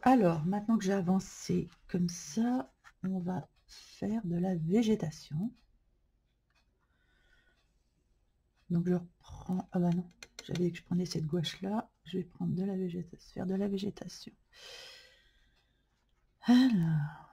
Alors, maintenant que j'ai avancé comme ça, on va faire de la végétation. Donc je reprends, ah bah non, j'avais dit que je prenais cette gouache là, je vais prendre de la végétation, faire de la végétation. Alors,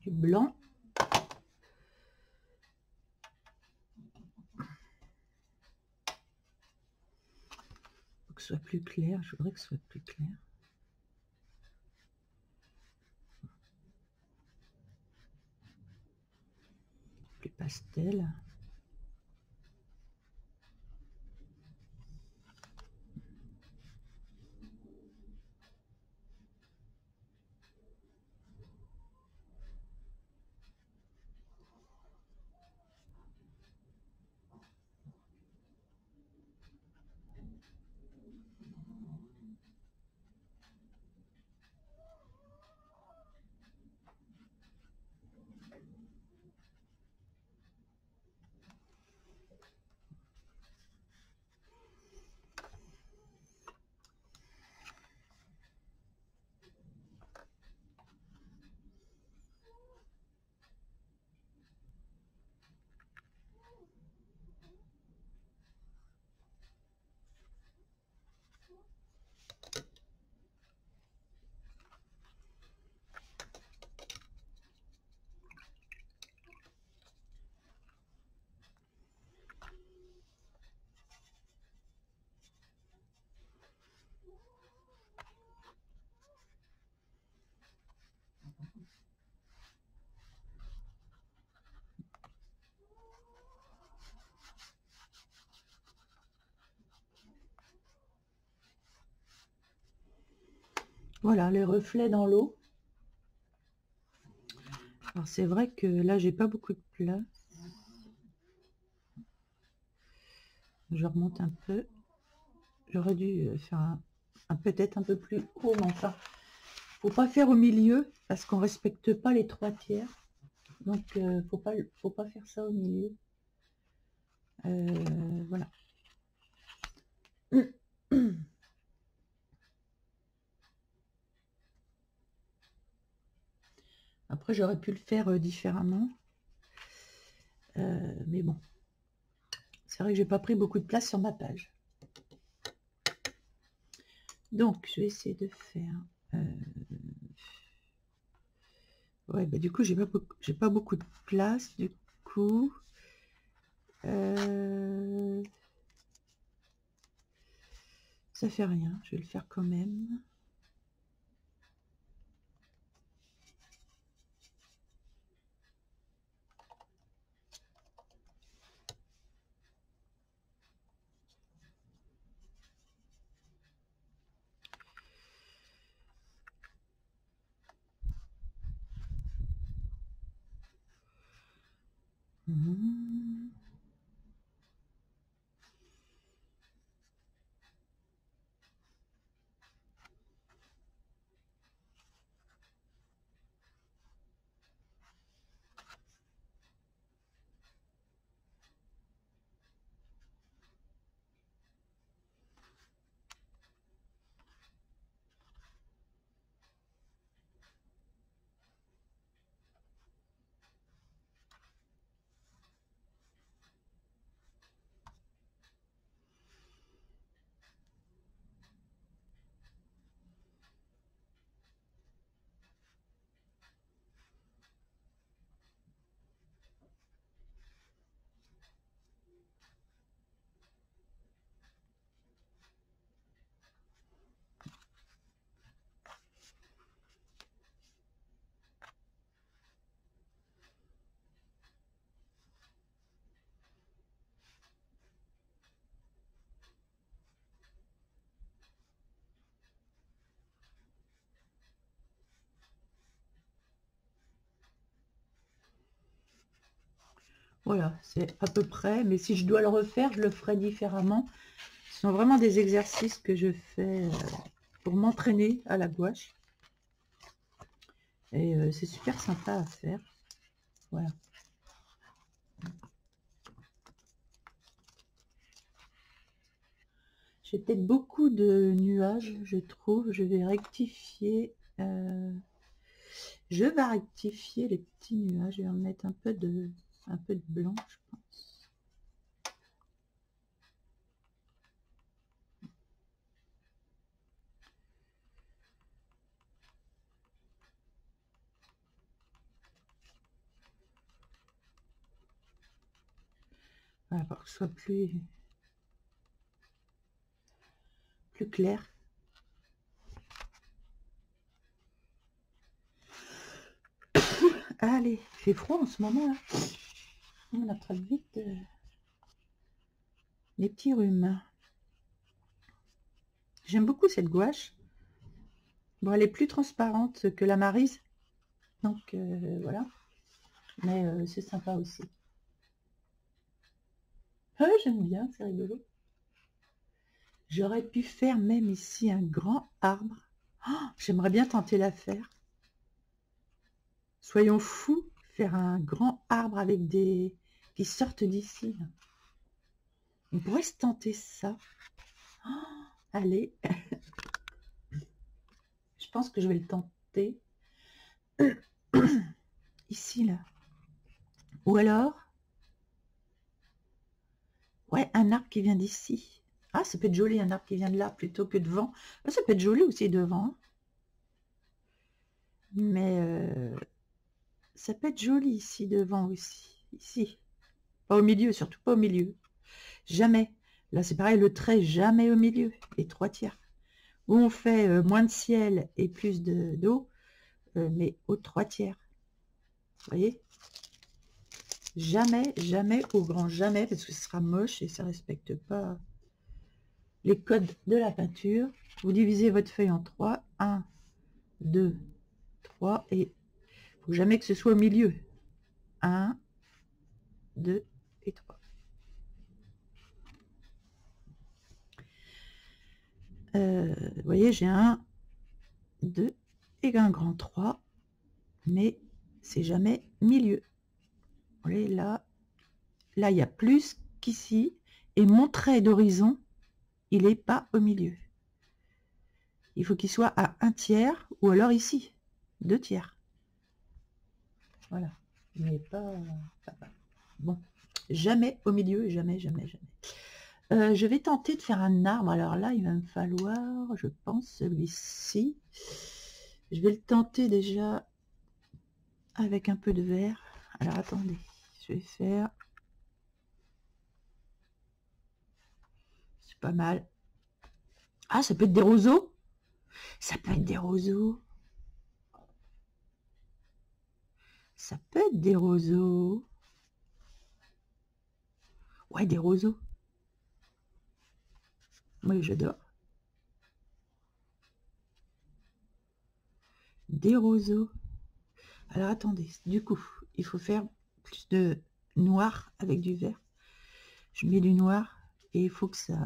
du blanc. Faut que ce soit plus clair, je voudrais que ce soit plus clair. Plus pastel. Voilà, les reflets dans l'eau. Alors c'est vrai que là, j'ai pas beaucoup de place. Je remonte un peu. J'aurais dû faire peut-être un peu plus haut, mais enfin, faut pas faire au milieu parce qu'on respecte pas les 3/3. Donc, faut pas faire ça au milieu. Voilà. Après, j'aurais pu le faire différemment. Mais bon. C'est vrai que j'ai pas pris beaucoup de place sur ma page. Donc, je vais essayer de faire... Ouais, bah du coup, j'ai pas beaucoup de place. Du coup... ça fait rien, je vais le faire quand même. Mmh. Voilà, c'est à peu près, mais si je dois le refaire, je le ferai différemment. Ce sont vraiment des exercices que je fais pour m'entraîner à la gouache. Et c'est super sympa à faire. Voilà. J'ai peut-être beaucoup de nuages, je trouve. Je vais rectifier. Je vais rectifier les petits nuages. Je vais en mettre un peu de blanc, je pense. Voilà, pour que ce soit plus clair. Allez, il fait froid en ce moment là. On attrape vite les petits rhumes. J'aime beaucoup cette gouache. Bon, elle est plus transparente que la Maryse. Donc voilà. Mais c'est sympa aussi. Ah, j'aime bien, c'est rigolo. J'aurais pu faire même ici un grand arbre. Oh, j'aimerais bien tenter l'affaire. Soyons fous, faire un grand arbre avec des qui sortent d'ici. On pourrait se tenter ça. Oh, allez. Je pense que je vais le tenter. Ici, là. Ou alors, ouais, un arbre qui vient d'ici. Ah, ça peut être joli, un arbre qui vient de là, plutôt que devant. Ah, ça peut être joli aussi devant. Mais ça peut être joli ici, devant aussi. Ici. Pas au milieu, surtout pas au milieu. Jamais. Là, c'est pareil, le trait, jamais au milieu. Les 3/4. Où on fait moins de ciel et plus d'eau, mais aux 3/4. Vous voyez? Jamais, jamais, au grand jamais, parce que ce sera moche et ça ne respecte pas les codes de la peinture. Vous divisez votre feuille en 3. 1, 2, 3. Et il ne faut jamais que ce soit au milieu. 1, 2 et 3. Vous voyez, j'ai 1, 2 et un grand 3. Mais c'est jamais milieu. Vous voyez, là, il y a plus qu'ici. Et mon trait d'horizon, il n'est pas au milieu. Il faut qu'il soit à 1/3 ou alors ici, 2/3. Voilà. Mais pas. Bon. Jamais au milieu, jamais, jamais, jamais. Je vais tenter de faire un arbre. Alors là, il va me falloir, je pense, celui-ci. Je vais le tenter déjà avec un peu de vert. Alors attendez, je vais faire. C'est pas mal. Ah, ça peut être des roseaux. Ça peut être des roseaux. Ça peut être des roseaux. Ouais, des roseaux. Oui, j'adore. Des roseaux. Alors attendez, du coup, il faut faire plus de noir avec du vert. Je mets du noir et il faut que ça...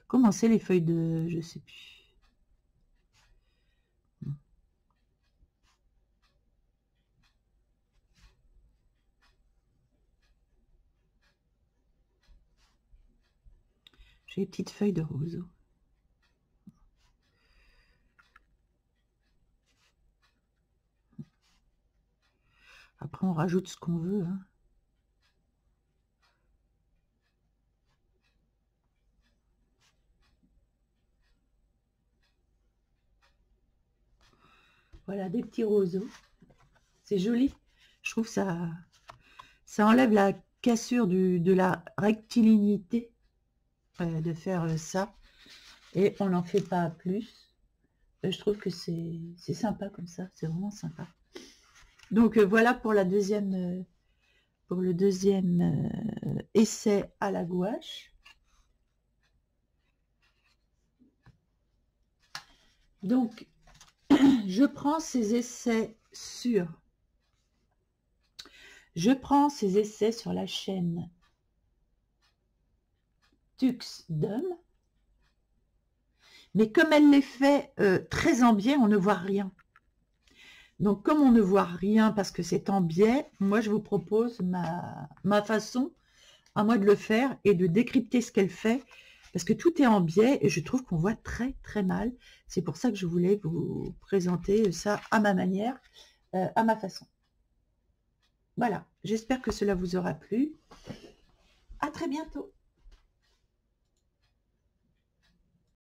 Comment c'est les feuilles de... Je sais plus. J'ai les petites feuilles de roseau. Après, on rajoute ce qu'on veut. Hein. Voilà, des petits roseaux. C'est joli. Je trouve ça enlève la cassure de la rectilignité de faire ça. Et on n'en fait pas plus. Je trouve que c'est sympa comme ça. C'est vraiment sympa. Donc voilà pour la deuxième... pour le deuxième essai à la gouache. Donc, je prends ces essais sur la chaîne Tuxdom. Mais comme elle les fait très en biais, on ne voit rien. Donc, comme on ne voit rien parce que c'est en biais, moi, je vous propose ma façon à moi de le faire et de décrypter ce qu'elle fait parce que tout est en biais et je trouve qu'on voit très, très mal. C'est pour ça que je voulais vous présenter ça à ma manière, à ma façon. Voilà, j'espère que cela vous aura plu. À très bientôt.